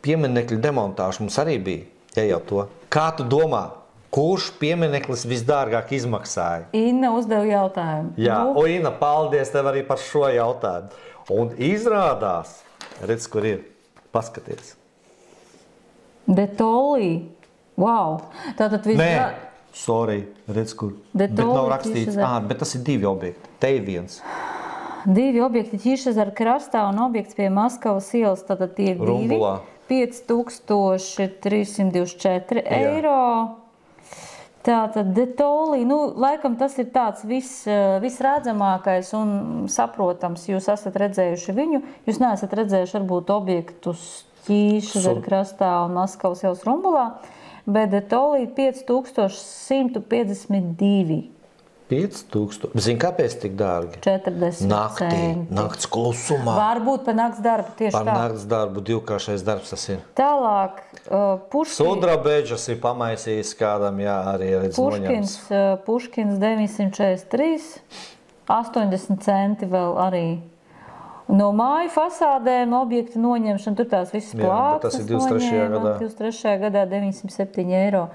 pieminekļu demontāžu mums arī bija, ja jau to. Kā tu domā, kurš piemineklis visdārgāk izmaksāja? Inna uzdeva jautājumu. Jā, Inna, paldies tev arī par šo jautājumu. Un izrādās, redz, kur ir, paskaties. De Tolly. Wow. Tātad sorry, redz, kur. Bet Tolly nav rakstīts, bet tas ir 2 objekti. Te ir viens. 2 objekti Ķīšezara krastā un objekts pie Maskavas ielas. Tātad tie ir 2. 5324 eiro. Tātad De Tolly, laikam tas ir tāds visredzamākais un saprotams. Jūs esat redzējuši viņu, jūs neesat redzējuši varbūt objektus Ķīšezara krastā un Maskavas ielas Rumbulā, bet De Tolly 5152. 5000. Zini, kāpēc tik dārgi? 40 centi. Nakts klusumā. Varbūt par nakts darbu tieši tā. Par nakts darbu, 2-kāršais darbs tas ir. Tālāk, Sudrabeģis ir pamaisījis kādam, jā, arī redz noņems. Puškins 943, 80 centi vēl arī. No māju fasādēm objektu noņemšana, tur tās visas plātas. Tas ir 23. gadā. 23. gadā 907 eiro.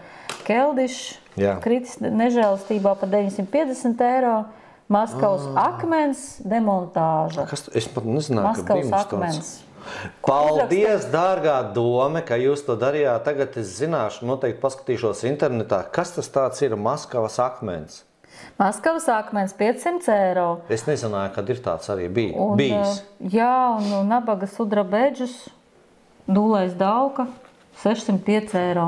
Keldišs kritis nežēlistībā par 950 eiro. Maskavas akmens demontāža. Es pat nezināju, Maskavas akmens. Paldies, dārgā dome, ka jūs to darījāt. Tagad es zināšu, noteikti paskatīšos internetā, kas tas tāds ir Maskavas akmens. Maskavas akmens 500 eiro. Es nezināju, kad ir tāds arī bijis. Jā, un nabaga sudrabeģis, dūlais dauka 605 eiro.